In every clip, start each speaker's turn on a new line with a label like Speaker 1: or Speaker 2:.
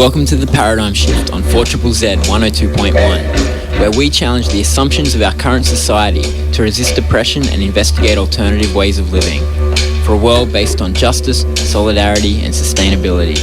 Speaker 1: Welcome to The Paradigm Shift on 4ZZZ 102.1, where we challenge the assumptions of our current society to resist oppression and investigate alternative ways of living, for a world based on justice, solidarity and sustainability.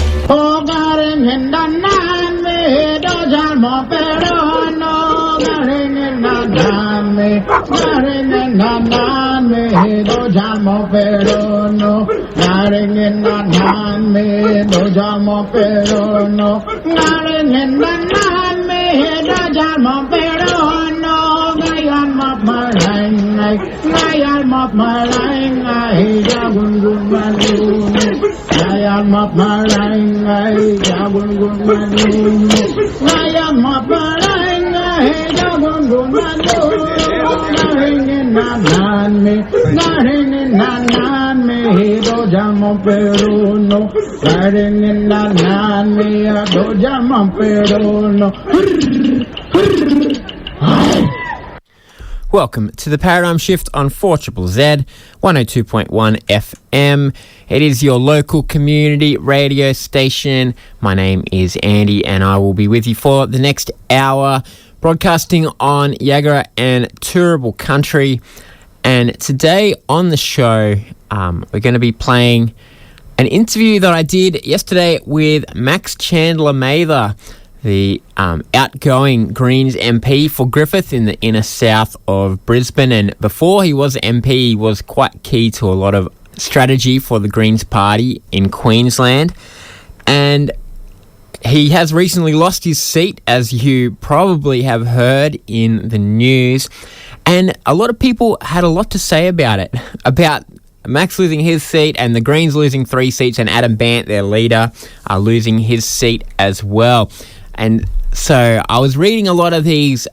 Speaker 1: Welcome to the Paradigm Shift on 4ZZZ 102.1 FM. It is your local community radio station. My name is Andy and I will be with you for the next hour, broadcasting on Yagara and Turrbal country. And today on the show, we're going to be playing an interview that I did yesterday with Max Chandler-Mather, the outgoing Greens MP for Griffith in the inner south of Brisbane. And before he was MP, he was quite key to a lot of strategy for the Greens Party in Queensland. And he has recently lost his seat, as you probably have heard in the news. And a lot of people had a lot to say about it, about Max losing his seat and the Greens losing 3 seats and Adam Bant, their leader, losing his seat as well. And so I was reading a lot of these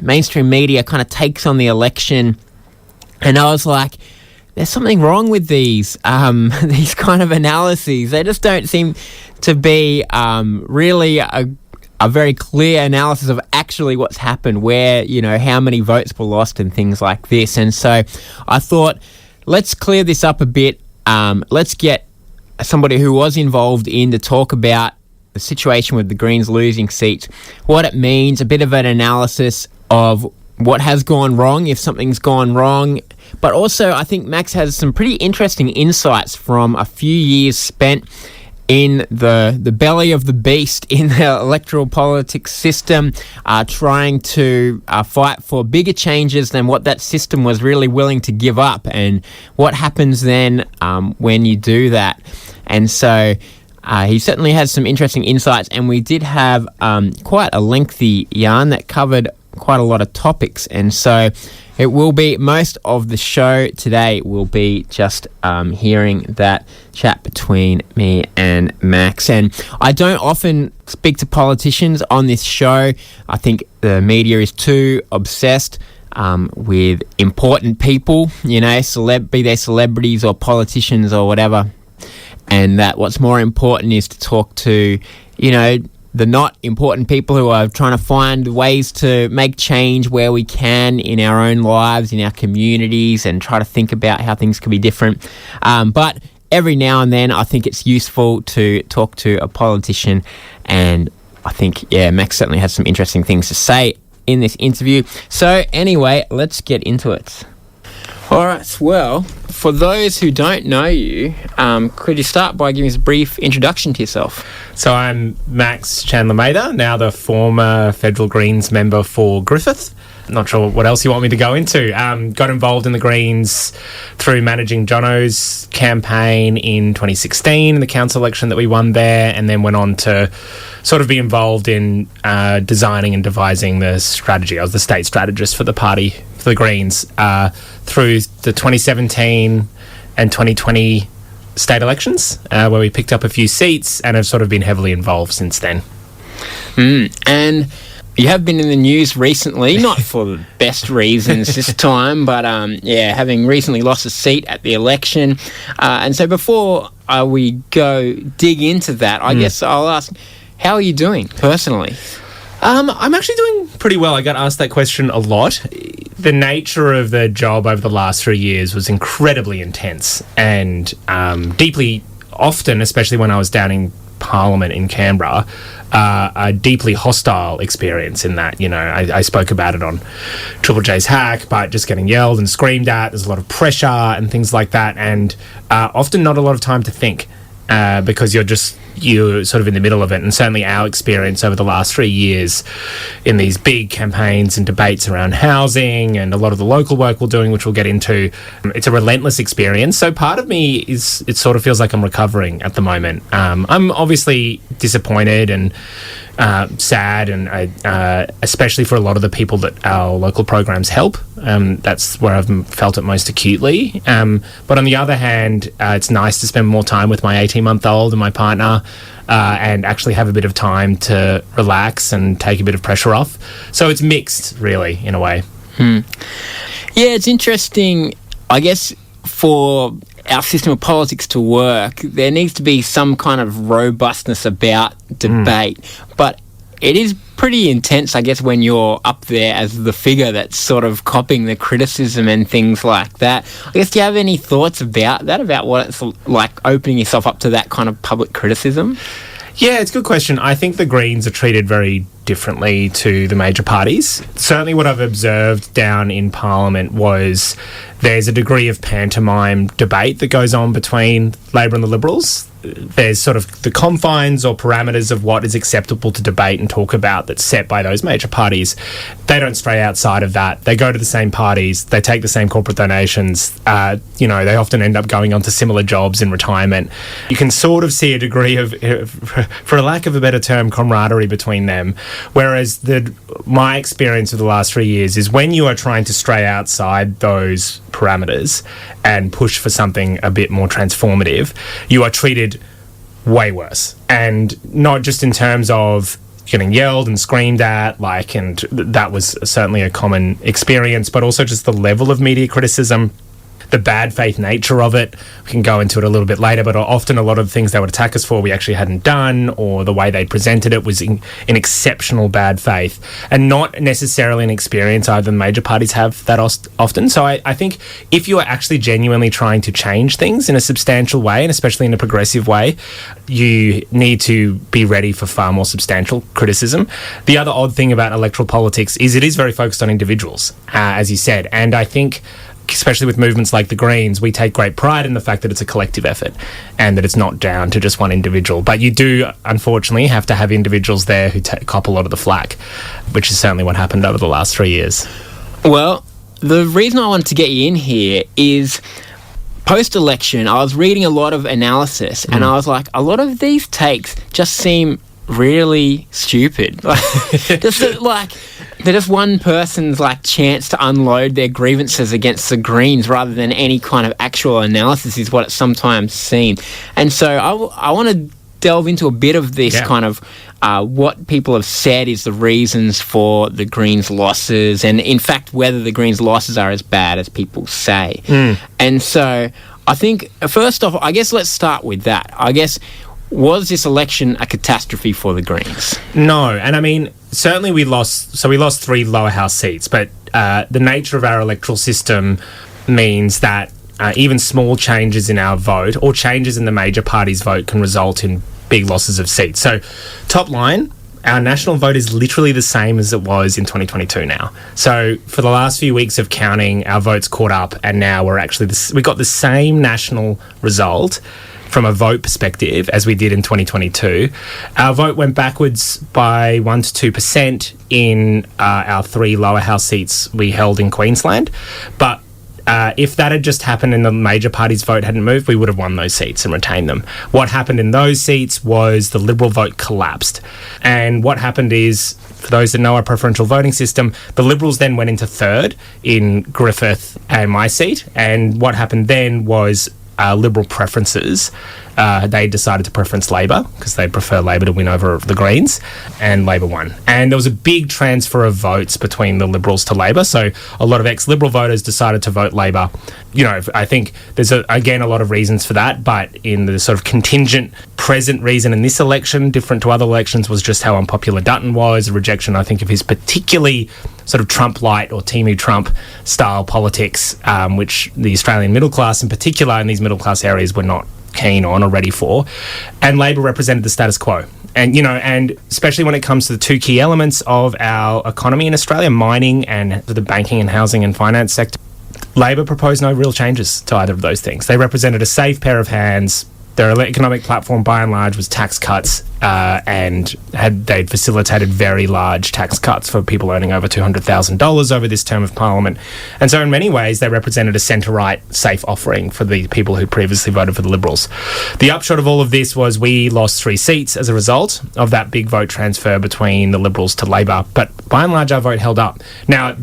Speaker 1: mainstream media kind of takes on the election, and I was like, there's something wrong with these kind of analyses. They just don't seem to be really a very clear analysis of actually what's happened, where, you know, how many votes were lost and things like this. And so I thought, let's clear this up a bit. Let's get somebody who was involved in to talk about the situation with the Greens losing seats, what it means, a bit of an analysis of what has gone wrong, if something's gone wrong. But also, I think Max has some pretty interesting insights from a few years spent in the belly of the beast in the electoral politics system, trying to fight for bigger changes than what that system was really willing to give up, and what happens then when you do that. And so he certainly has some interesting insights, and we did have quite a lengthy yarn that covered quite a lot of topics. And so it will be, most of the show today will be just hearing that chat between me and Max. And I don't often speak to politicians on this show. I think the media is too obsessed with important people, you know, be they celebrities or politicians or whatever. And that what's more important is to talk to, you know, the not important people who are trying to find ways to make change where we can in our own lives, in our communities, and try to think about how things can be different. But every now and then, I think it's useful to talk to a politician. And I think, Max certainly has some interesting things to say in this interview. So anyway, let's get into it. All right, well, for those who don't know you, could you start by giving us a brief introduction to yourself?
Speaker 2: So I'm Max Chandler-Mather, now the former Federal Greens member for Griffith. Not sure what else you want me to go into. Got involved in the Greens through managing Jono's campaign in 2016, the council election that we won there, and then went on to sort of be involved in designing and devising the strategy. I was the state strategist for the party, for the Greens, through the 2017 and 2020 state elections, where we picked up a few seats and have sort of been heavily involved since then.
Speaker 1: And you have been in the news recently, not for the best reasons this time, but having recently lost a seat at the election. And so before we go dig into that, I guess I'll ask, how are you doing personally?
Speaker 2: I'm actually doing pretty well. I got asked that question a lot. The nature of the job over the last 3 years was incredibly intense and deeply often, especially when I was down in Parliament in Canberra a deeply hostile experience in that, I spoke about it on Triple J's Hack, but just getting yelled and screamed at, there's a lot of pressure and things like that, and often not a lot of time to think because you're sort of in the middle of it. And certainly our experience over the last 3 years in these big campaigns and debates around housing and a lot of the local work we're doing, which we'll get into, it's a relentless experience. So part of me it sort of feels like I'm recovering at the moment. I'm obviously disappointed and sad, and especially for a lot of the people that our local programs help. That's where I've felt it most acutely. But on the other hand, it's nice to spend more time with my 18-month-old and my partner and actually have a bit of time to relax and take a bit of pressure off. So it's mixed, really, in a way.
Speaker 1: Yeah, it's interesting, I guess, for our system of politics to work, there needs to be some kind of robustness about debate. But it is pretty intense, I guess, when you're up there as the figure that's sort of copying the criticism and things like that. I guess, do you have any thoughts about that, about what it's like opening yourself up to that kind of public criticism?
Speaker 2: Yeah, it's a good question. I think the Greens are treated very differently to the major parties. Certainly what I've observed down in Parliament was there's a degree of pantomime debate that goes on between Labor and the Liberals. There's sort of the confines or parameters of what is acceptable to debate and talk about that's set by those major parties. They don't stray outside of that. They go to the same parties. They take the same corporate donations. They often end up going on to similar jobs in retirement. You can sort of see a degree of, for a lack of a better term, camaraderie between them. Whereas my experience of the last 3 years is when you are trying to stray outside those parameters and push for something a bit more transformative, you are treated way worse. And not just in terms of getting yelled and screamed at, and that was certainly a common experience, but also just the level of media criticism, the bad faith nature of it. We can go into it a little bit later, but often a lot of things they would attack us for we actually hadn't done, or the way they presented it was in exceptional bad faith, and not necessarily an experience either the major parties have that often. So I think if you are actually genuinely trying to change things in a substantial way, and especially in a progressive way, you need to be ready for far more substantial criticism. The other odd thing about electoral politics is it is very focused on individuals, as you said, and I think especially with movements like the Greens, we take great pride in the fact that it's a collective effort and that it's not down to just one individual. But you do, unfortunately, have to have individuals there who cop a lot of the flack, which is certainly what happened over the last 3 years.
Speaker 1: Well, the reason I wanted to get you in here is post-election, I was reading a lot of analysis and I was like, a lot of these takes just seem really stupid. They're just one person's chance to unload their grievances against the Greens rather than any kind of actual analysis is what it sometimes seems. And so I want to delve into a bit of this kind of what people have said is the reasons for the Greens' losses, and in fact whether the Greens' losses are as bad as people say. And so I think first off, I guess let's start with that. I guess, was this election a catastrophe for the Greens?
Speaker 2: No, and I mean, certainly we lost 3 lower house seats, but the nature of our electoral system means that even small changes in our vote or changes in the major party's vote can result in big losses of seats. So top line, our national vote is literally the same as it was in 2022 now. So for the last few weeks of counting, our votes caught up, and now we got the same national result from a vote perspective as we did in 2022. Our vote went backwards by 1 to 2% in our 3 lower house seats we held in Queensland. But if that had just happened and the major party's vote hadn't moved, we would have won those seats and retained them. What happened in those seats was the Liberal vote collapsed. And what happened is, for those that know our preferential voting system, the Liberals then went into third in Griffith and my seat. And what happened then was Liberal preferences. They decided to preference Labor because they prefer Labor to win over the Greens, and Labor won. And there was a big transfer of votes between the Liberals to Labor, so a lot of ex-Liberal voters decided to vote Labor. I think there's, again, a lot of reasons for that, but in the sort of contingent present reason in this election, different to other elections, was just how unpopular Dutton was, a rejection, I think, of his particularly sort of Trump-light or Timu Trump style politics, which the Australian middle class in particular in these middle class areas were not keen on or ready for, and Labor represented the status quo. And, and especially when it comes to the two key elements of our economy in Australia, mining and the banking and housing and finance sector, Labor proposed no real changes to either of those things. They represented a safe pair of hands. Their economic platform, by and large, was tax cuts, and they'd facilitated very large tax cuts for people earning over $200,000 over this term of Parliament. And so in many ways, they represented a centre-right safe offering for the people who previously voted for the Liberals. The upshot of all of this was we lost 3 seats as a result of that big vote transfer between the Liberals to Labor. But by and large, our vote held up. Now,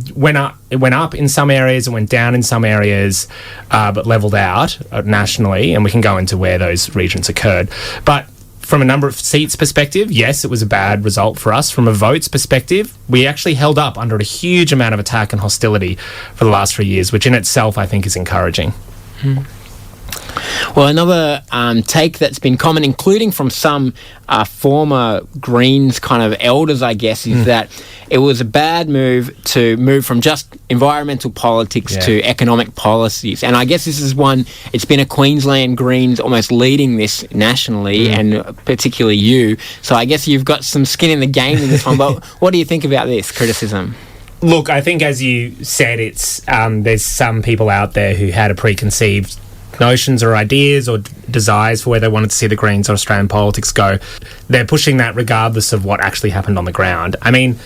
Speaker 2: it went up in some areas, it went down in some areas, but levelled out nationally, and we can go into where those regions occurred. But from a number of seats perspective, yes, it was a bad result for us. From a votes perspective, we actually held up under a huge amount of attack and hostility for the last 3 years, which in itself I think is encouraging.
Speaker 1: Well, another take that's been common, including from some former Greens kind of elders, I guess, is that it was a bad move to move from just environmental politics to economic policies. And I guess this is one, it's been a Queensland Greens almost leading this nationally, and particularly you. So I guess you've got some skin in the game in this one. But what do you think about this criticism?
Speaker 2: Look, I think, as you said, it's there's some people out there who had a preconceived notions or ideas or desires for where they wanted to see the Greens or Australian politics go. They're pushing that regardless of what actually happened on the ground. I mean,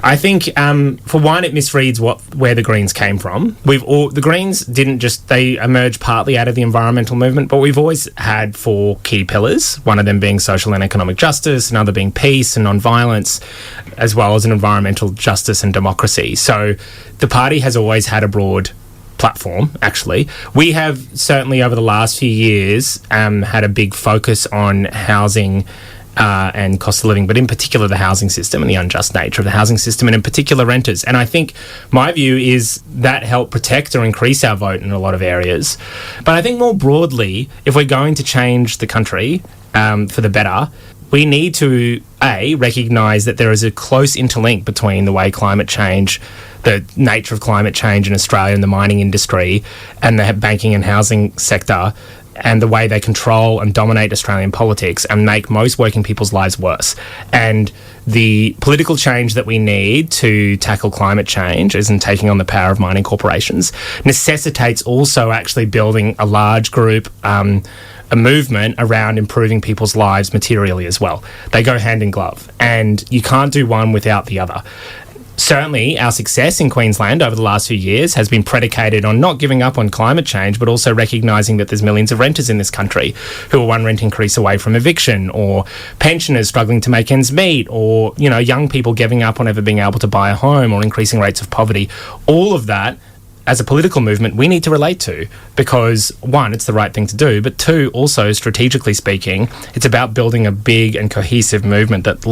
Speaker 2: I think, for one, it misreads where the Greens came from. The Greens didn't just, they emerged partly out of the environmental movement, but we've always had 4 key pillars, one of them being social and economic justice, another being peace and non-violence, as well as an environmental justice and democracy. So the party has always had a broad platform, actually. We have certainly over the last few years had a big focus on housing and cost of living, but in particular the housing system and the unjust nature of the housing system, and in particular renters. And I think my view is that helped protect or increase our vote in a lot of areas. But I think more broadly, if we're going to change the country for the better, we need to, recognise that there is a close interlink between the way climate change, the nature of climate change in Australia and the mining industry and the banking and housing sector, and the way they control and dominate Australian politics and make most working people's lives worse. And the political change that we need to tackle climate change, as in taking on the power of mining corporations, necessitates also actually building a large group, a movement around improving people's lives materially as well. They go hand in glove, and you can't do one without the other. Certainly, our success in Queensland over the last few years has been predicated on not giving up on climate change, but also recognising that there's millions of renters in this country who are one rent increase away from eviction, or pensioners struggling to make ends meet, or, young people giving up on ever being able to buy a home, or increasing rates of poverty. All of that, as a political movement, we need to relate to, because 1, it's the right thing to do, but 2, also strategically speaking, it's about building a big and cohesive movement that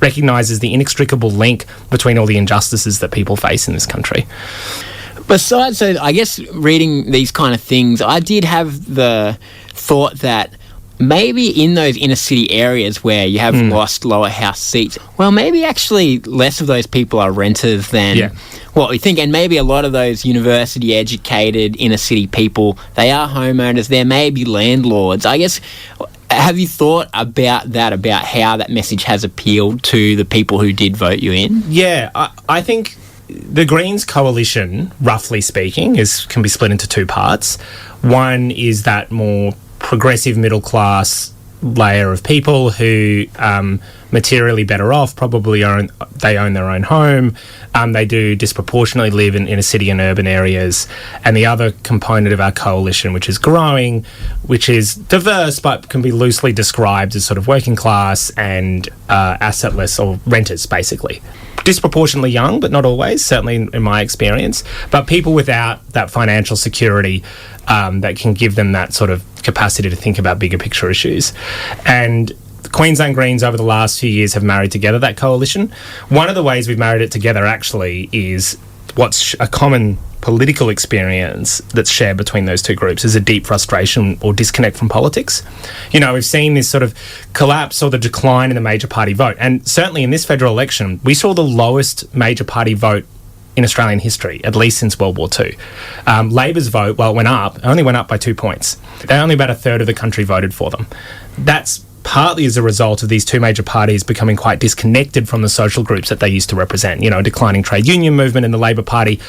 Speaker 2: recognises the inextricable link between all the injustices that people face in this country.
Speaker 1: Besides, so I guess reading these kind of things, I did have the thought that maybe in those inner city areas where you have lost lower house seats, well, maybe actually less of those people are renters than what we think. And maybe a lot of those university-educated inner city people, they are homeowners, they may be landlords. I guess, have you thought about that, about how that message has appealed to the people who did vote you in?
Speaker 2: Yeah, I think the Greens coalition, roughly speaking, can be split into 2 parts. One is that more progressive middle class layer of people who materially better off, probably they own their own home, they do disproportionately live in inner city and urban areas. And the other component of our coalition, which is growing, which is diverse but can be loosely described as sort of working class and assetless, or renters basically. Disproportionately young, but not always, certainly in my experience, but people without that financial security that can give them that sort of capacity to think about bigger picture issues. And the Queensland Greens over the last few years have married together that coalition. One of the ways we've married it together actually is what's a common political experience that's shared between those two groups is a deep frustration or disconnect from politics. We've seen this sort of collapse or the decline in the major party vote. And certainly in this federal election, we saw the lowest major party vote in Australian history, at least since World War II. Labor's vote, it went up, it only went up by 2 points. Only about a third of the country voted for them. That's partly as a result of these two major parties becoming quite disconnected from the social groups that they used to represent. You know, declining trade union movement in the Labor Party,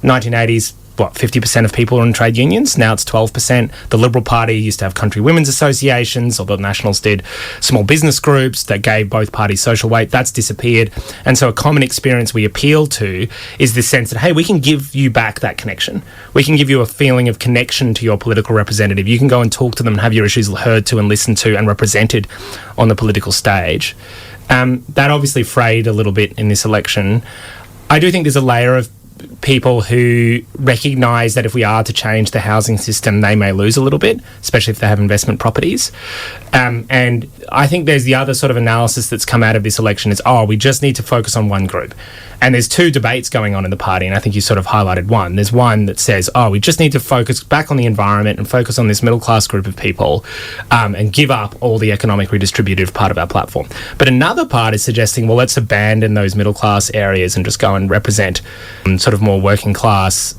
Speaker 2: 1980s, 50% of people are in trade unions. Now it's 12%. The Liberal Party used to have country women's associations, or the Nationals did, small business groups that gave both parties social weight. That's disappeared. And so a common experience we appeal to is this sense that, hey, we can give you back that connection. We can give you a feeling of connection to your political representative. You can go and talk to them and have your issues heard to and listened to and represented on the political stage. That obviously frayed a little bit in this election. I do think there's a layer of people who recognise that if we are to change the housing system, they may lose a little bit, especially if they have investment properties. And I think there's the other sort of analysis that's come out of this election is, we just need to focus on one group. And there's two debates going on in the party, and I think you sort of highlighted one. There's one that says, we just need to focus back on the environment and focus on this middle-class group of people and give up all the economic redistributive part of our platform. But another part is suggesting, let's abandon those middle-class areas and just go and represent sort of more working-class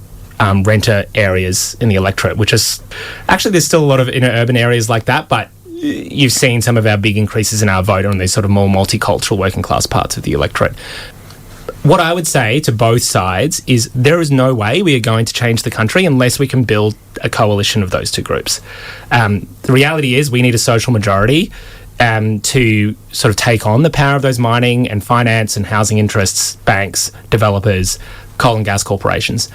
Speaker 2: renter areas in the electorate, which is... Actually, there's still a lot of inner urban areas like that, but you've seen some of our big increases in our vote on these sort of more multicultural working-class parts of the electorate. What I would say to both sides is there is no way we are going to change the country unless we can build a coalition of those two groups. The reality is we need a social majority to sort of take on the power of those mining and finance and housing interests, banks, developers, coal and gas corporations.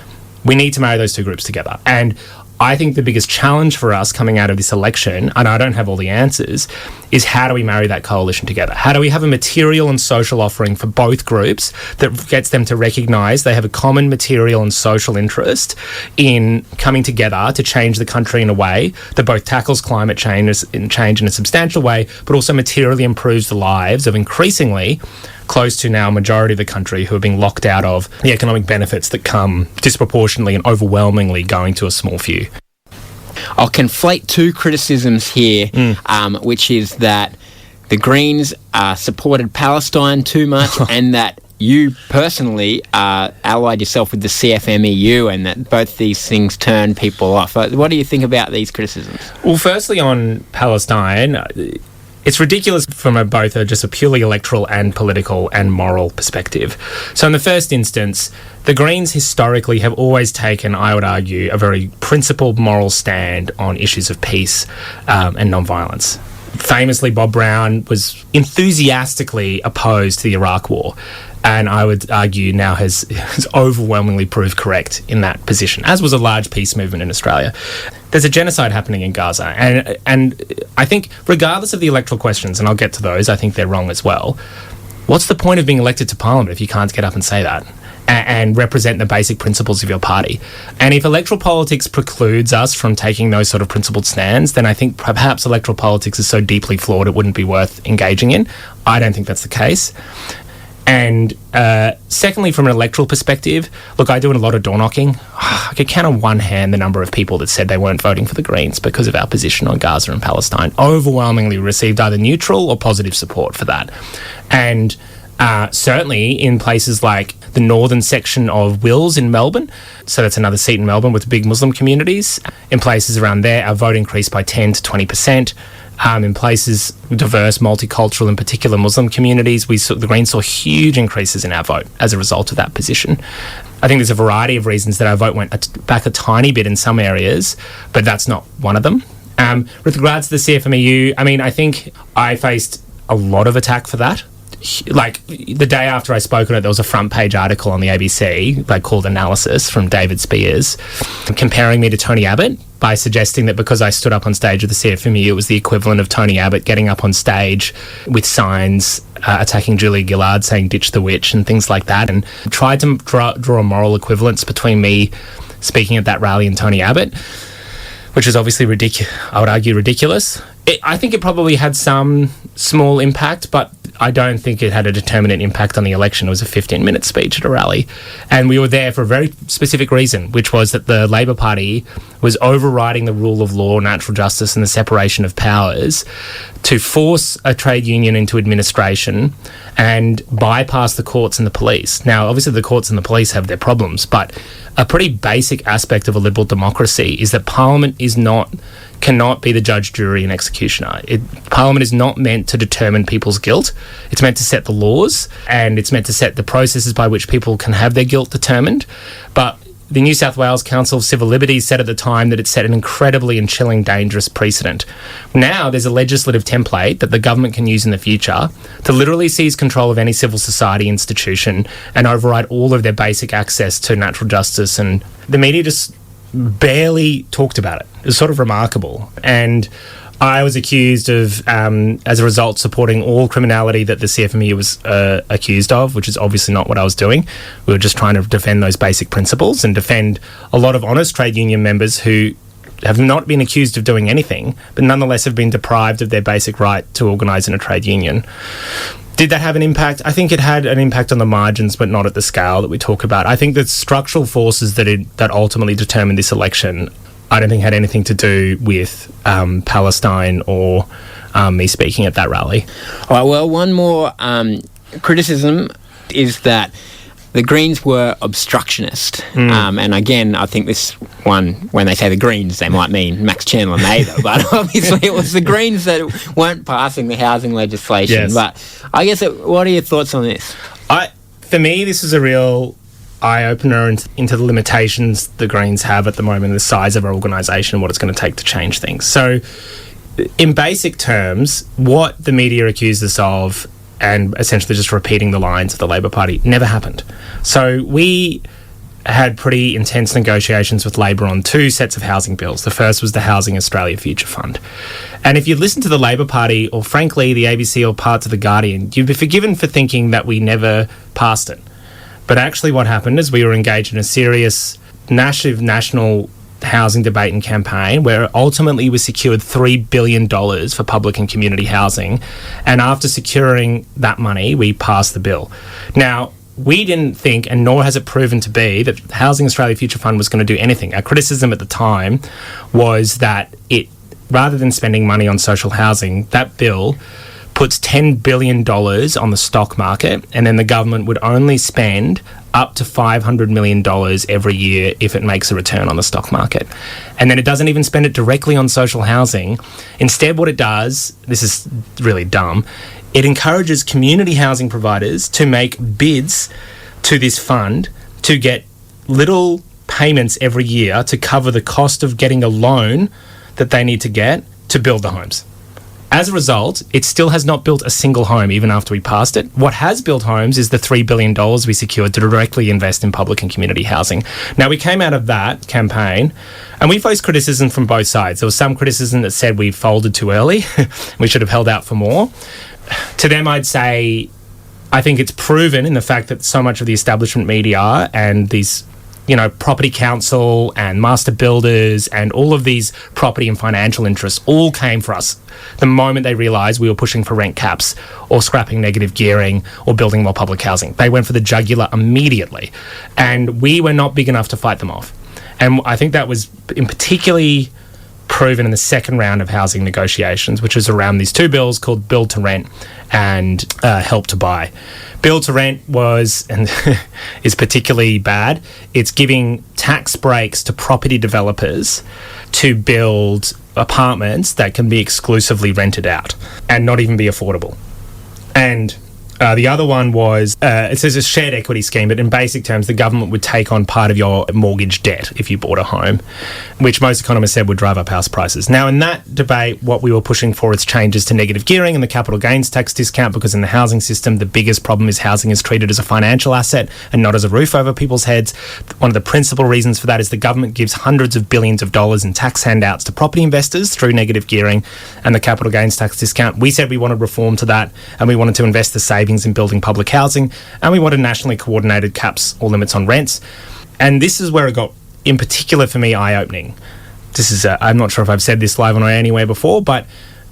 Speaker 2: We need to marry those two groups together. And I think the biggest challenge for us coming out of this election, and I don't have all the answers, is how do we marry that coalition together? How do we have a material and social offering for both groups that gets them to recognise they have a common material and social interest in coming together to change the country in a way that both tackles climate change in a substantial way, but also materially improves the lives of increasingly close to now a majority of the country who are being locked out of the economic benefits that come disproportionately and overwhelmingly going to a small few.
Speaker 1: I'll conflate two criticisms here, which is that the Greens supported Palestine too much and that you personally allied yourself with the CFMEU and that both these things turn people off. What do you think about these criticisms?
Speaker 2: Well, firstly, on Palestine... It's ridiculous from both just a purely electoral and political and moral perspective. So in the first instance, the Greens historically have always taken, I would argue, a very principled moral stand on issues of peace and non-violence. Famously, Bob Brown was enthusiastically opposed to the Iraq War, and I would argue now has overwhelmingly proved correct in that position, as was a large peace movement in Australia. There's a genocide happening in Gaza, and I think regardless of the electoral questions, and I'll get to those, I think they're wrong as well. What's the point of being elected to Parliament if you can't get up and say that and represent the basic principles of your party? And if electoral politics precludes us from taking those sort of principled stands, then I think perhaps electoral politics is so deeply flawed it wouldn't be worth engaging in. I don't think that's the case. And secondly, from an electoral perspective, look, I do a lot of door knocking. I could count on one hand the number of people that said they weren't voting for the Greens because of our position on Gaza and Palestine. Overwhelmingly received either neutral or positive support for that. And certainly in places like the northern section of Wills in Melbourne, so that's another seat in Melbourne with big Muslim communities, in places around there, our vote increased by 10 to 20%. In places diverse, multicultural, in particular Muslim communities, the Greens saw huge increases in our vote as a result of that position. I think there's a variety of reasons that our vote went back a tiny bit in some areas, but that's not one of them. With regards to the CFMEU, I think I faced a lot of attack for that. Like, the day after I spoke on it, there was a front page article on the ABC, called Analysis, from David Spears, comparing me to Tony Abbott by suggesting that because I stood up on stage with the CFMEU, it was the equivalent of Tony Abbott getting up on stage with signs attacking Julia Gillard, saying "ditch the witch" and things like that, and tried to draw a moral equivalence between me speaking at that rally and Tony Abbott, which is obviously I would argue ridiculous. I think it probably had some small impact, but I don't think it had a determinate impact on the election. It was a 15-minute speech at a rally. And we were there for a very specific reason, which was that the Labor Party was overriding the rule of law, natural justice and the separation of powers to force a trade union into administration and bypass the courts and the police. Now, obviously the courts and the police have their problems, but a pretty basic aspect of a liberal democracy is that Parliament cannot be the judge, jury and executioner. Parliament is not meant to determine people's guilt. It's meant to set the laws, and it's meant to set the processes by which people can have their guilt determined. But the New South Wales Council of Civil Liberties said at the time that it set an incredibly and chilling, dangerous precedent. Now there's a legislative template that the government can use in the future to literally seize control of any civil society institution and override all of their basic access to natural justice. And the media just barely talked about it. It was sort of remarkable. And I was accused of, as a result, supporting all criminality that the CFMEU was accused of, which is obviously not what I was doing. We were just trying to defend those basic principles and defend a lot of honest trade union members who have not been accused of doing anything, but nonetheless have been deprived of their basic right to organise in a trade union. Did that have an impact? I think it had an impact on the margins, but not at the scale that we talk about. I think the structural forces that ultimately determined this election, I don't think had anything to do with Palestine or me speaking at that rally.
Speaker 1: All right, well, one more criticism is that the Greens were obstructionist. And again, I think this one, when they say the Greens, they might mean Max Chandler-Mather, but obviously it was the Greens that weren't passing the housing legislation.
Speaker 2: Yes.
Speaker 1: But I guess, what are your thoughts on this?
Speaker 2: For me, this is a real eye-opener into the limitations the Greens have at the moment, the size of our organisation and what it's going to take to change things. So, in basic terms, what the media accused us of, and essentially just repeating the lines of the Labor Party, never happened. So we had pretty intense negotiations with Labor on two sets of housing bills. The first was the Housing Australia Future Fund. And if you listen to the Labor Party, or frankly the ABC or parts of The Guardian, you'd be forgiven for thinking that we never passed it. But actually what happened is we were engaged in a serious national housing debate and campaign where ultimately we secured $3 billion for public and community housing. And after securing that money, we passed the bill. Now, we didn't think, and nor has it proven to be, that Housing Australia Future Fund was going to do anything. Our criticism at the time was that it, rather than spending money on social housing, that bill puts $10 billion on the stock market, and then the government would only spend up to $500 million every year if it makes a return on the stock market. And then it doesn't even spend it directly on social housing. Instead, what it does, this is really dumb, it encourages community housing providers to make bids to this fund to get little payments every year to cover the cost of getting a loan that they need to get to build the homes. As a result, it still has not built a single home even after we passed it. What has built homes is the $3 billion we secured to directly invest in public and community housing. Now, we came out of that campaign and we faced criticism from both sides. There was some criticism that said we folded too early. We should have held out for more. To them, I'd say, I think it's proven in the fact that so much of the establishment media and these property council and master builders and all of these property and financial interests all came for us the moment they realised we were pushing for rent caps or scrapping negative gearing or building more public housing. They went for the jugular immediately. And we were not big enough to fight them off. And I think that was in particularly proven in the second round of housing negotiations, which is around these two bills called Build to Rent and Help to Buy. Build to Rent was, and is particularly bad, it's giving tax breaks to property developers to build apartments that can be exclusively rented out and not even be affordable. And the other one was, it says a shared equity scheme, but in basic terms, the government would take on part of your mortgage debt if you bought a home, which most economists said would drive up house prices. Now, in that debate, what we were pushing for is changes to negative gearing and the capital gains tax discount, because in the housing system, the biggest problem is housing is treated as a financial asset and not as a roof over people's heads. One of the principal reasons for that is the government gives hundreds of billions of dollars in tax handouts to property investors through negative gearing and the capital gains tax discount. We said we wanted reform to that, and we wanted to invest the savings in building public housing, and we wanted nationally coordinated caps or limits on rents. And this is where it got, in particular for me, eye-opening. This is, I'm not sure if I've said this live on anywhere before, but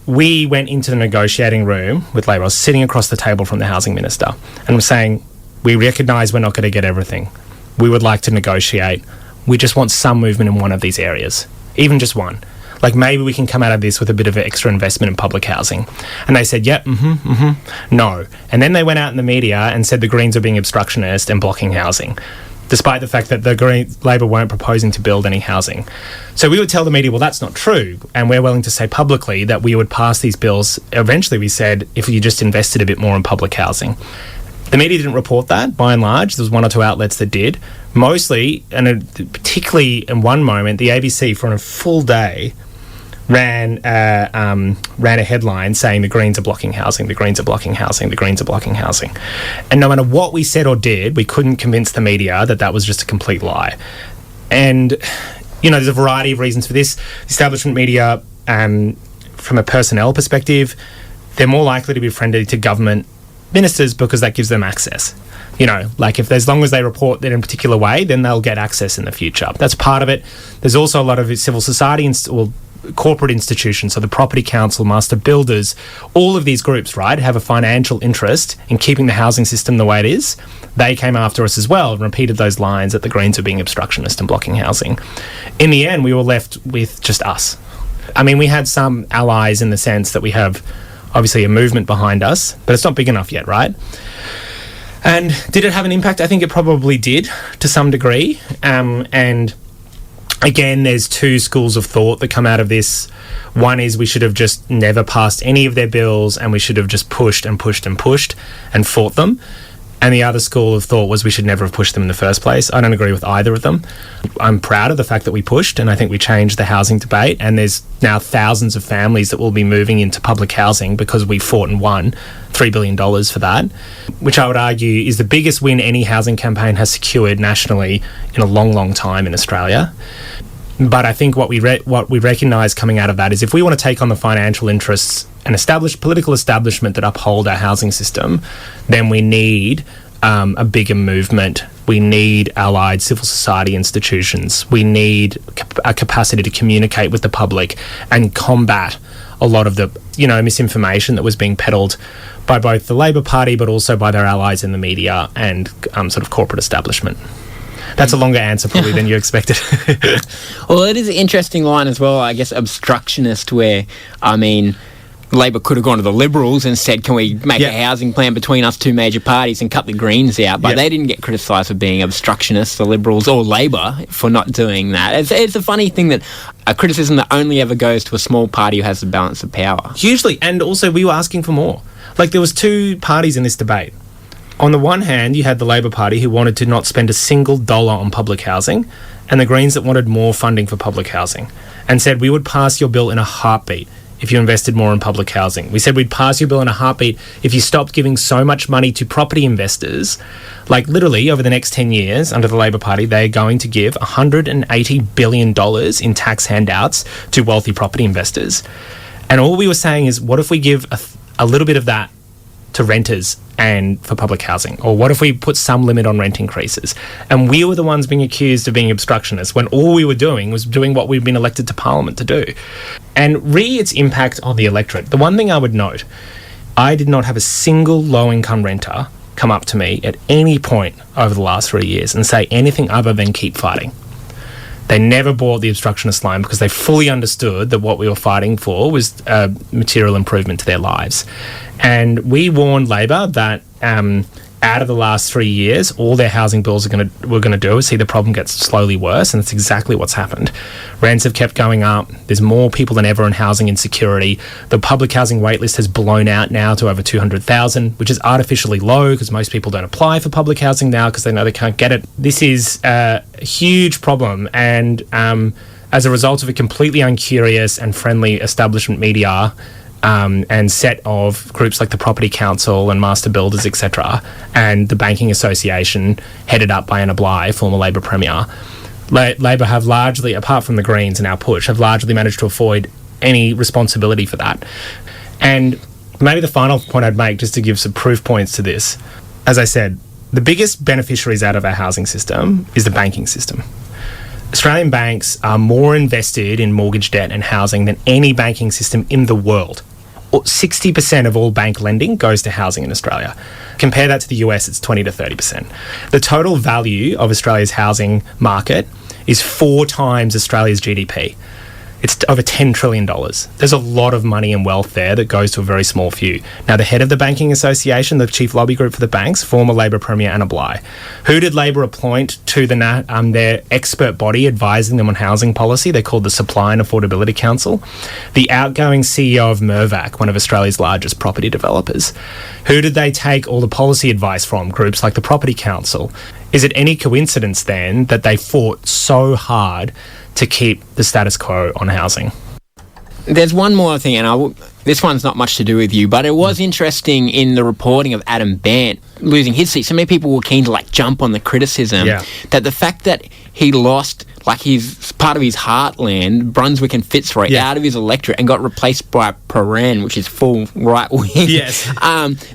Speaker 2: we went into the negotiating room with Labor. I was sitting across the table from the housing minister and was saying, we recognise we're not going to get everything. We would like to negotiate. We just want some movement in one of these areas. even just one. Like, maybe we can come out of this with a bit of extra investment in public housing. And they said, yep, no. And then they went out in the media and said the Greens are being obstructionist and blocking housing, despite the fact that Labor weren't proposing to build any housing. So we would tell the media, well, that's not true. And we're willing to say publicly that we would pass these bills. Eventually, we said, if you just invested a bit more in public housing. The media didn't report that, by and large. There was one or two outlets that did. Mostly, and particularly in one moment, the ABC, for a full day, ran a headline saying the Greens are blocking housing, the Greens are blocking housing, the Greens are blocking housing. And no matter what we said or did, we couldn't convince the media that that was just a complete lie. And, there's a variety of reasons for this. Establishment media, from a personnel perspective, they're more likely to be friendly to government ministers because that gives them access. As long as they report that in a particular way, then they'll get access in the future. That's part of it. There's also a lot of civil society corporate institutions, so the Property Council, master builders, all of these groups, right, have a financial interest in keeping the housing system the way it is. They came after us as well and repeated those lines that the Greens are being obstructionist and blocking housing. In the end, we were left with just us. I mean, we had some allies in the sense that we have obviously a movement behind us, but it's not big enough yet, right? And did it have an impact? I think it probably did to some degree. And again, there's two schools of thought that come out of this. One is we should have just never passed any of their bills and we should have just pushed and fought them. And the other school of thought was we should never have pushed them in the first place. I don't agree with either of them. I'm proud of the fact that we pushed, and I think we changed the housing debate, and there's now thousands of families that will be moving into public housing because we fought and won $3 billion for that, which I would argue is the biggest win any housing campaign has secured nationally in a long, long time in Australia. But I think what we recognise coming out of that is if we want to take on the financial interests and political establishment that uphold our housing system, then we need a bigger movement. We need allied civil society institutions. We need a capacity to communicate with the public and combat a lot of the misinformation that was being peddled by both the Labor Party but also by their allies in the media and sort of corporate establishment. That's a longer answer probably than you expected.
Speaker 1: Well, it is an interesting line as well, I guess, obstructionist, where, Labor could have gone to the Liberals and said, can we make a housing plan between us two major parties and cut the Greens out? But they didn't get criticised for being obstructionists, the Liberals or Labor, for not doing that. It's a funny thing that a criticism that only ever goes to a small party who has the balance of power.
Speaker 2: Hugely. And also we were asking for more. There was two parties in this debate. On the one hand, you had the Labor Party who wanted to not spend a single dollar on public housing, and the Greens that wanted more funding for public housing and said we would pass your bill in a heartbeat if you invested more in public housing. We said we'd pass your bill in a heartbeat if you stopped giving so much money to property investors. Literally, over the next 10 years, under the Labor Party, they're going to give $180 billion in tax handouts to wealthy property investors. And all we were saying is, what if we give a little bit of that to renters and for public housing? Or what if we put some limit on rent increases? And we were the ones being accused of being obstructionists when all we were doing was doing what we'd been elected to Parliament to do. And its impact on the electorate. The one thing I would note, I did not have a single low-income renter come up to me at any point over the last 3 years and say anything other than keep fighting. They never bought the obstructionist line because they fully understood that what we were fighting for was a material improvement to their lives. And we warned Labor that out of the last 3 years, all their housing bills were going to do is see the problem get slowly worse, and that's exactly what's happened. Rents have kept going up. There's more people than ever in housing insecurity. The public housing waitlist has blown out now to over 200,000, which is artificially low because most people don't apply for public housing now because they know they can't get it. This is a huge problem, and as a result of a completely uncurious and friendly establishment media and set of groups like the Property Council and Master Builders, etc., and the Banking Association, headed up by Anna Bligh, former Labor Premier, Labor have largely, apart from the Greens and our push, have largely managed to avoid any responsibility for that. And maybe the final point I'd make, just to give some proof points to this, as I said, the biggest beneficiaries out of our housing system is the banking system. Australian banks are more invested in mortgage debt and housing than any banking system in the world. 60% of all bank lending goes to housing in Australia. Compare that to the US, it's 20 to 30%. The total value of Australia's housing market is 4 times Australia's GDP. It's over $10 trillion. There's a lot of money and wealth there that goes to a very small few. Now, the head of the Banking Association, the chief lobby group for the banks, former Labor Premier Anna Bligh. Who did Labor appoint to their expert body advising them on housing policy? They're called the Supply and Affordability Council. The outgoing CEO of Mirvac, one of Australia's largest property developers. Who did they take all the policy advice from? Groups like the Property Council. Is it any coincidence then that they fought so hard to keep the status quo on housing?
Speaker 1: There's one more thing, and this one's not much to do with you, but it was interesting in the reporting of Adam Bant losing his seat. So many people were keen to jump on the criticism that the fact that he lost his part of his heartland, Brunswick and Fitzroy, out of his electorate and got replaced by Prahran, which is full right wing.
Speaker 2: Yes.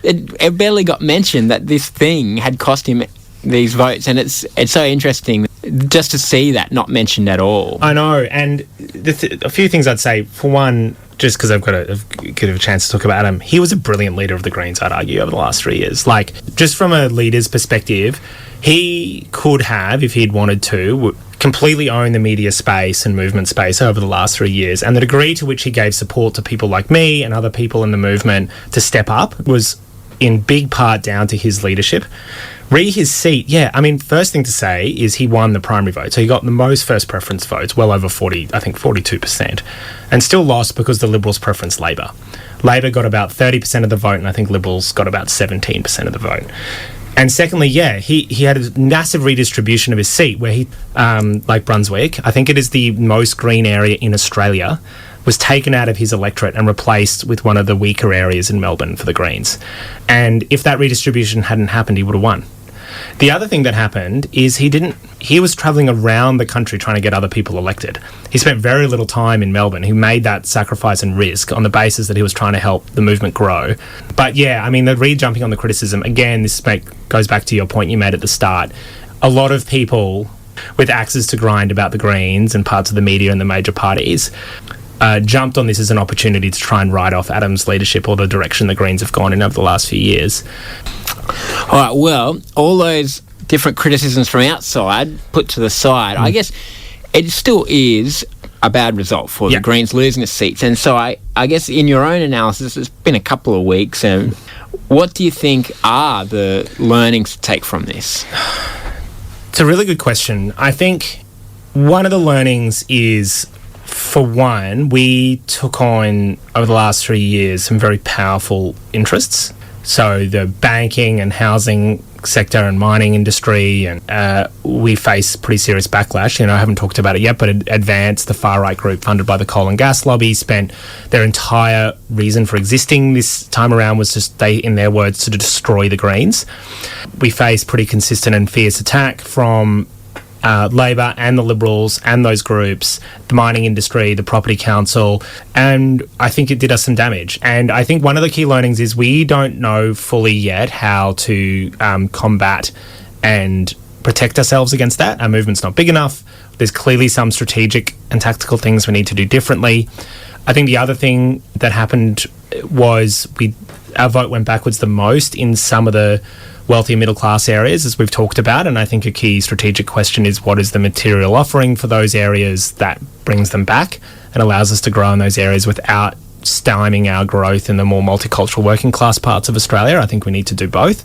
Speaker 1: It barely got mentioned that this thing had cost him these votes, and it's so interesting just to see that not mentioned at all.
Speaker 2: I know, and a few things I'd say. For one, just because I've got a bit of a chance to talk about Adam, he was a brilliant leader of the Greens, I'd argue, over the last 3 years. Just from a leader's perspective, he could have, if he'd wanted to, completely own the media space and movement space over the last 3 years. And the degree to which he gave support to people like me and other people in the movement to step up was in big part down to his leadership. His seat, first thing to say is he won the primary vote. So he got the most first preference votes, well over 42%, and still lost because the Liberals preferenced Labor. Labor got about 30% of the vote, and I think Liberals got about 17% of the vote. And secondly, he had a massive redistribution of his seat where he, like Brunswick, I think it is the most green area in Australia, was taken out of his electorate and replaced with one of the weaker areas in Melbourne for the Greens. And if that redistribution hadn't happened, he would have won. The other thing that happened is he was travelling around the country trying to get other people elected. He spent very little time in Melbourne. He made that sacrifice and risk on the basis that he was trying to help the movement grow. But the re-jumping on the criticism, again, this goes back to your point you made at the start. A lot of people with axes to grind about the Greens and parts of the media and the major parties jumped on this as an opportunity to try and write off Adam's leadership or the direction the Greens have gone in over the last few years.
Speaker 1: All right, well, all those different criticisms from outside put to the side, I guess it still is a bad result for the Greens losing the seats. And so I guess in your own analysis, it's been a couple of weeks, and what do you think are the learnings to take from this?
Speaker 2: It's a really good question. I think one of the learnings is, for one, we took on, over the last 3 years, some very powerful interests. So the banking and housing sector and mining industry, and we face pretty serious backlash. I haven't talked about it yet, but Advance, the far-right group funded by the coal and gas lobby, spent their entire reason for existing this time around was just, in their words, to destroy the Greens. We face pretty consistent and fierce attack from Labor and the Liberals and those groups, the mining industry, the Property Council, and I think it did us some damage. And I think one of the key learnings is we don't know fully yet how to combat and protect ourselves against that. Our movement's not big enough. There's clearly some strategic and tactical things we need to do differently. I think the other thing that happened was our vote went backwards the most in some of the wealthy middle class areas, as we've talked about, and I think a key strategic question is what is the material offering for those areas that brings them back and allows us to grow in those areas without stymieing our growth in the more multicultural working class parts of Australia. I think we need to do both,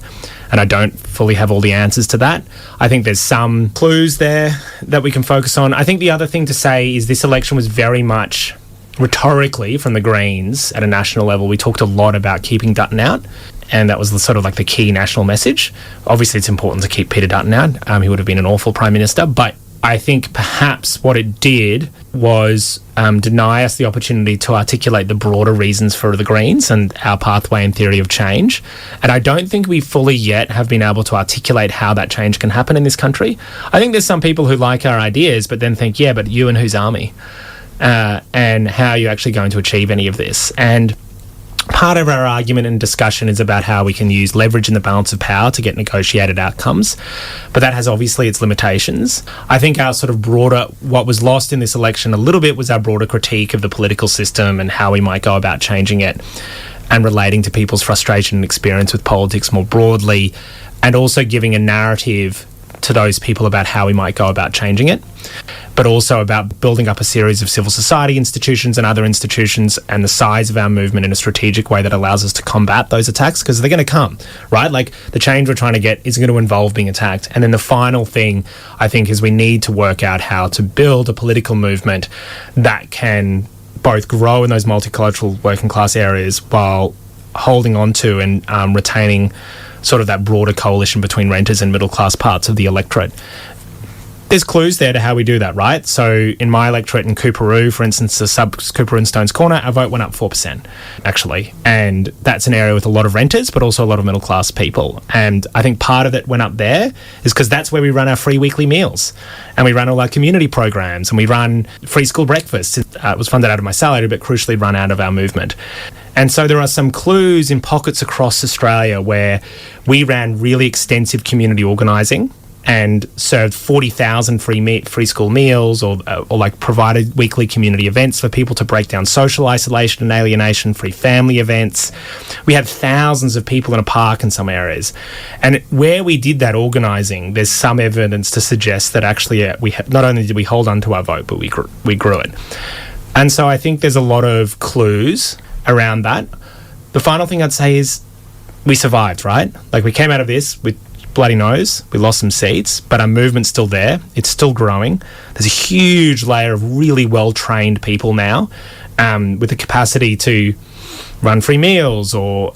Speaker 2: and I don't fully have all the answers to that. I think there's some clues there that we can focus on. I think the other thing to say is this election was very much rhetorically from the Greens at a national level. We talked a lot about keeping Dutton out, and that was the key national message. Obviously, it's important to keep Peter Dutton out. He would have been an awful Prime Minister, but I think perhaps what it did was deny us the opportunity to articulate the broader reasons for the Greens and our pathway and theory of change. And I don't think we fully yet have been able to articulate how that change can happen in this country. I think there's some people who like our ideas, but then think, but you and whose army? And how are you actually going to achieve any of this? And part of our argument and discussion is about how we can use leverage in the balance of power to get negotiated outcomes, but that has obviously its limitations. I think our sort of broader, what was lost in this election a little bit was our broader critique of the political system and how we might go about changing it and relating to people's frustration and experience with politics more broadly, and also giving a narrative to those people about how we might go about changing it, but also about building up a series of civil society institutions and other institutions and the size of our movement in a strategic way that allows us to combat those attacks, because they're going to come, right? Like, the change we're trying to get is going to involve being attacked. And then the final thing, I think, is we need to work out how to build a political movement that can both grow in those multicultural working class areas while holding on to and retaining sort of that broader coalition between renters and middle class parts of the electorate. There's clues there to how we do that, right? So in my electorate in Coorparoo, for instance, the sub Coorparoo and Stones Corner, our vote went up 4%, actually. And that's an area with a lot of renters, but also a lot of middle class people. And I think part of it went up there is because that's where we run our free weekly meals. And we run all our community programs, and we run free school breakfasts. It was funded out of my salary, but crucially run out of our movement. And so there are some clues in pockets across Australia where we ran really extensive community organising and served 40,000 free school meals, or like provided weekly community events for people to break down social isolation and alienation, free family events. We had thousands of people in a park in some areas. And where we did that organising, there's some evidence to suggest that actually not only did we hold on to our vote, but we grew it. And so I think there's a lot of clues around that. The final thing I'd say is we survived, right? Like, we came out of this with bloody nose, we lost some seats, but our movement's still there, it's still growing. There's a huge layer of really well-trained people now with the capacity to run free meals or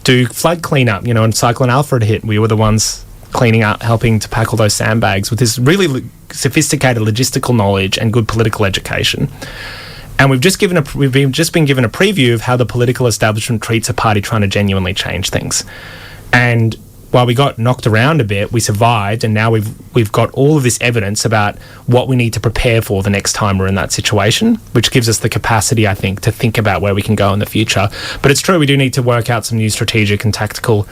Speaker 2: do flood cleanup. And Cyclone Alfred hit, we were the ones cleaning up, helping to pack all those sandbags with this really sophisticated logistical knowledge and good political education. And we've just been given a preview of how the political establishment treats a party trying to genuinely change things. And while we got knocked around a bit, we survived, and now we've got all of this evidence about what we need to prepare for the next time we're in that situation, which gives us the capacity, I think, to think about where we can go in the future. But it's true, we do need to work out some new strategic and tactical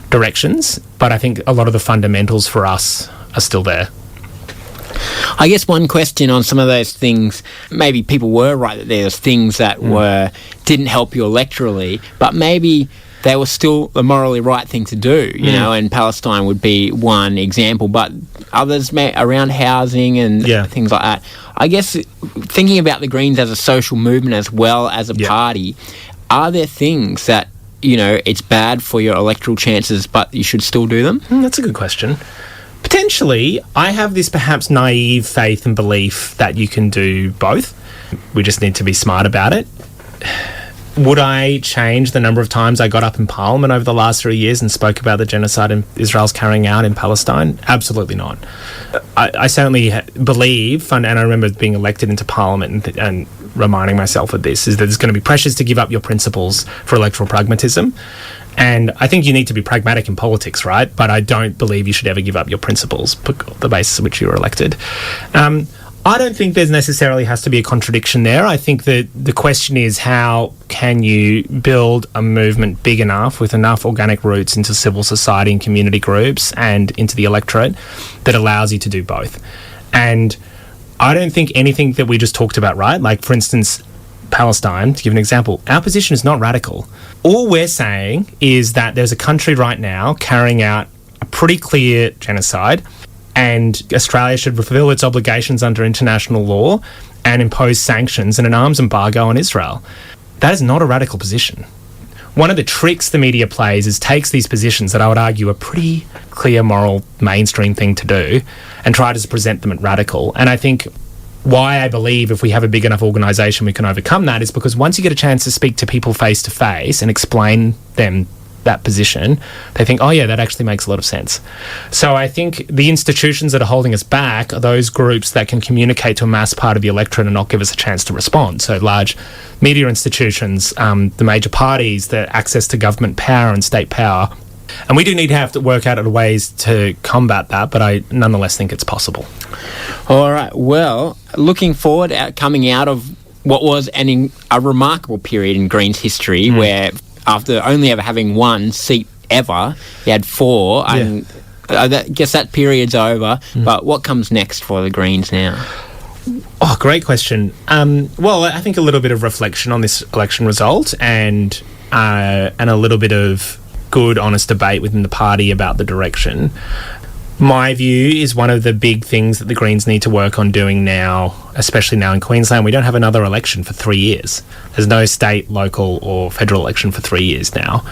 Speaker 2: directions, but I think a lot of the fundamentals for us are still there.
Speaker 1: I guess one question on some of those things, maybe people were right that there's things that didn't help you electorally, but maybe they were still the morally right thing to do, and Palestine would be one example, but others around housing and things like that. I guess thinking about the Greens as a social movement as well as a party, are there things that, it's bad for your electoral chances, but you should still do them?
Speaker 2: That's a good question. Potentially, I have this perhaps naive faith and belief that you can do both. We just need to be smart about it. Would I change the number of times I got up in Parliament over the last 3 years and spoke about the genocide Israel's carrying out in Palestine? Absolutely not. I certainly believe, and I remember being elected into Parliament and reminding myself of this, is that there's going to be pressures to give up your principles for electoral pragmatism. And I think you need to be pragmatic in politics, right? But I don't believe you should ever give up your principles, the basis on which you were elected. I don't think there's necessarily has to be a contradiction there. I think that the question is, how can you build a movement big enough with enough organic roots into civil society and community groups and into the electorate that allows you to do both? And I don't think anything that we just talked about, right? Like, for instance, Palestine, to give an example, our position is not radical. All we're saying is that there's a country right now carrying out a pretty clear genocide, and Australia should fulfil its obligations under international law and impose sanctions and an arms embargo on Israel. That is not a radical position. One of the tricks the media plays is takes these positions that I would argue are pretty clear moral mainstream thing to do and try to present them as radical. And I think why I believe if we have a big enough organisation we can overcome that is because once you get a chance to speak to people face to face and explain them that position, they think, oh yeah, that actually makes a lot of sense. So I think the institutions that are holding us back are those groups that can communicate to a mass part of the electorate and not give us a chance to respond. So large media institutions, the major parties, the access to government power and state power. And we do need to have to work out ways to combat that, but I nonetheless think it's possible.
Speaker 1: All right. Well, looking forward coming out of what was a remarkable period in Greens history where after only ever having one seat ever, you had four. And I guess that period's over. But what comes next for the Greens now?
Speaker 2: Oh, great question. Well, I think a little bit of reflection on this election result and a little bit of good, honest debate within the party about the direction. My view is one of the big things that the Greens need to work on doing now, especially now in Queensland. We don't have another election for 3 years. There's no state, local or federal election for 3 years now,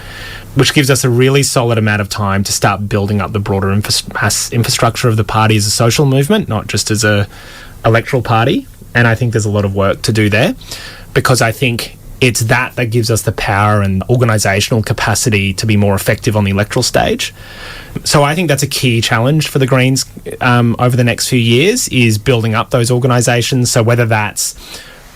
Speaker 2: which gives us a really solid amount of time to start building up the broader infrastructure of the party as a social movement, not just as a electoral party. And I think there's a lot of work to do there, because I think it's that gives us the power and organisational capacity to be more effective on the electoral stage. So I think that's a key challenge for the Greens over the next few years, is building up those organisations. So whether that's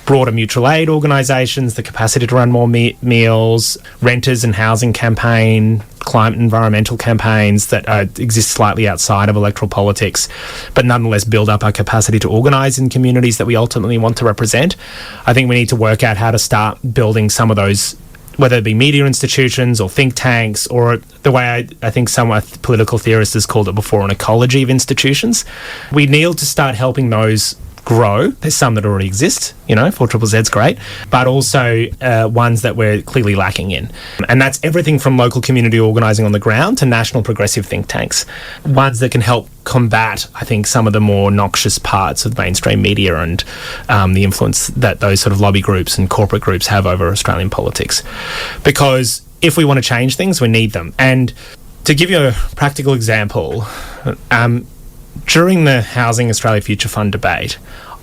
Speaker 2: broader mutual aid organisations, the capacity to run more meals, renters and housing campaign, climate environmental campaigns that exist slightly outside of electoral politics, but nonetheless build up our capacity to organise in communities that we ultimately want to represent. I think we need to work out how to start building some of those, whether it be media institutions or think tanks, or the way I think some political theorists has called it before, an ecology of institutions. We need to start helping those grow. There's some that already exist, 4ZZ's great, but also ones that we're clearly lacking in. And that's everything from local community organising on the ground to national progressive think tanks, ones that can help combat, I think, some of the more noxious parts of mainstream media and the influence that those sort of lobby groups and corporate groups have over Australian politics. Because if we want to change things, we need them. And to give you a practical example, during the Housing Australia Future Fund debate,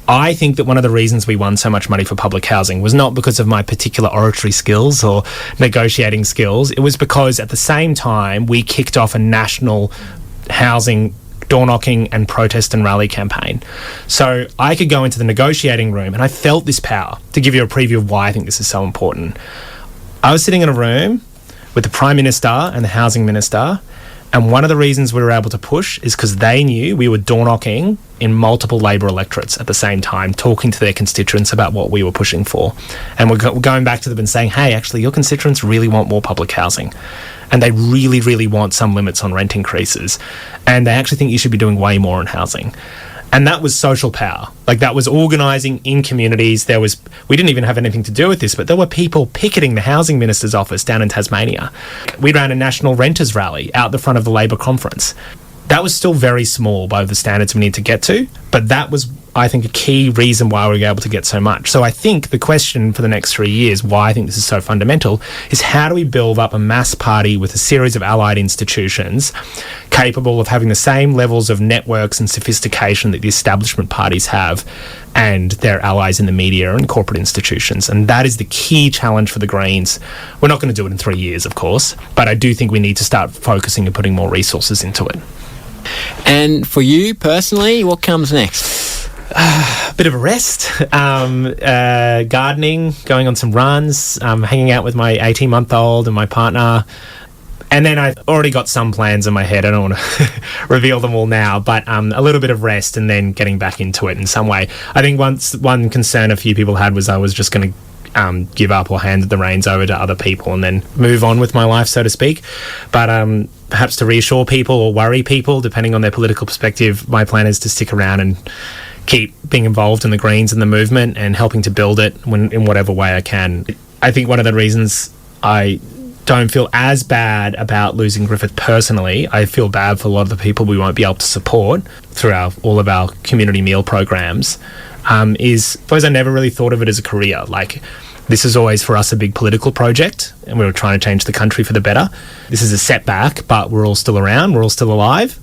Speaker 2: I think that one of the reasons we won so much money for public housing was not because of my particular oratory skills or negotiating skills. It was because at the same time we kicked off a national housing door-knocking and protest and rally campaign. So I could go into the negotiating room and I felt this power. To give you a preview of why I think this is so important, I was sitting in a room with the Prime Minister and the Housing Minister, and one of the reasons we were able to push is because they knew we were door-knocking in multiple Labor electorates at the same time, talking to their constituents about what we were pushing for. And we're going back to them and saying, hey, actually, your constituents really want more public housing. And they really, really want some limits on rent increases. And they actually think you should be doing way more on housing. And that was social power. Like, that was organising in communities. We didn't even have anything to do with this, but there were people picketing the housing minister's office down in Tasmania. We ran a national renters rally out the front of the Labor conference. That was still very small by the standards we need to get to, but that was, I think, a key reason why we were able to get so much. So I think the question for the next 3 years, why I think this is so fundamental, is how do we build up a mass party with a series of allied institutions capable of having the same levels of networks and sophistication that the establishment parties have and their allies in the media and corporate institutions. And that is the key challenge for the Greens. We're not going to do it in 3 years, of course, but I do think we need to start focusing and putting more resources into it.
Speaker 1: And for you personally, what comes next?
Speaker 2: Bit of a rest, gardening, going on some runs, hanging out with my 18-month-old and my partner. And then I've already got some plans in my head. I don't want to reveal them all now, but a little bit of rest and then getting back into it in some way. I think one concern a few people had was I was just going to give up or hand the reins over to other people and then move on with my life, so to speak. But perhaps to reassure people or worry people, depending on their political perspective, my plan is to stick around and keep being involved in the Greens and the movement and helping to build it in whatever way I can. I think one of the reasons I don't feel as bad about losing Griffith personally, I feel bad for a lot of the people we won't be able to support through all of our community meal programs, is, I suppose I never really thought of it as a career. Like, this is always for us a big political project and we were trying to change the country for the better. This is a setback, but we're all still around, we're all still alive.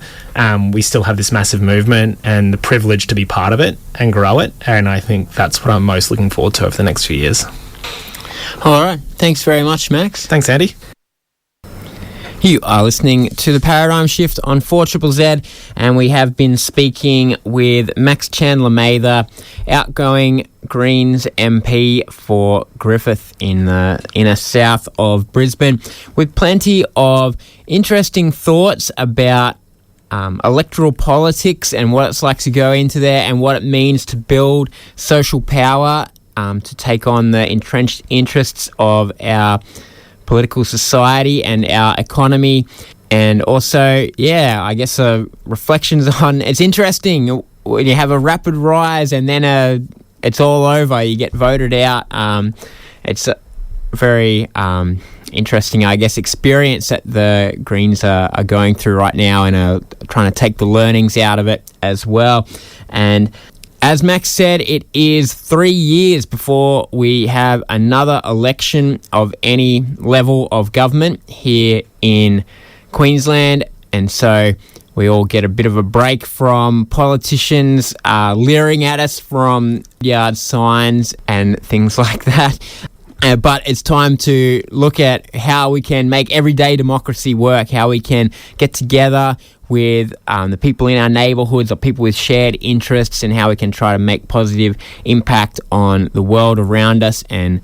Speaker 2: We still have this massive movement and the privilege to be part of it and grow it. And I think that's what I'm most looking forward to over the next few years.
Speaker 1: All right. Thanks very much, Max.
Speaker 2: Thanks, Andy.
Speaker 1: You are listening to The Paradigm Shift on 4ZZZ, and we have been speaking with Max Chandler-Mather, outgoing Greens MP for Griffith in the inner south of Brisbane, with plenty of interesting thoughts about electoral politics and what it's like to go into there and what it means to build social power to take on the entrenched interests of our political society and our economy. And also, I guess reflections on, it's interesting when you have a rapid rise and then it's all over, you get voted out. It's a very interesting, I guess, experience that the Greens are going through right now in a trying to take the learnings out of it as well. And as Max said, it is 3 years before we have another election of any level of government here in Queensland. And so we all get a bit of a break from politicians leering at us from yard signs and things like that. But it's time to look at how we can make everyday democracy work, how we can get together with the people in our neighbourhoods or people with shared interests, and how we can try to make positive impact on the world around us and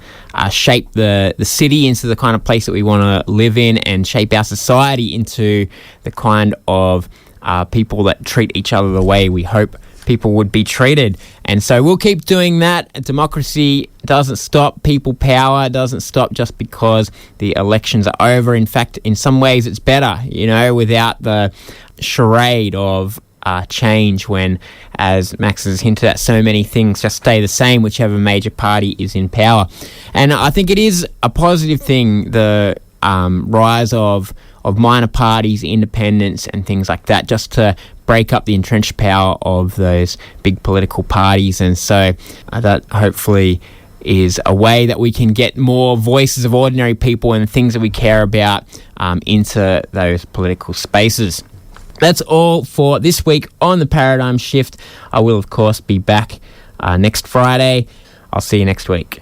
Speaker 1: shape the city into the kind of place that we want to live in, and shape our society into the kind of people that treat each other the way we hope people would be treated. And so we'll keep doing that. Democracy doesn't stop. People power doesn't stop just because the elections are over. In fact, in some ways it's better, without the charade of change, when, as Max has hinted at, so many things just stay the same whichever major party is in power. And I think it is a positive thing, the rise of minor parties, independents and things like that, just to break up the entrenched power of those big political parties. And so that hopefully is a way that we can get more voices of ordinary people and things that we care about into those political spaces. That's all for this week on The Paradigm Shift. I will, of course, be back next Friday. I'll see you next week.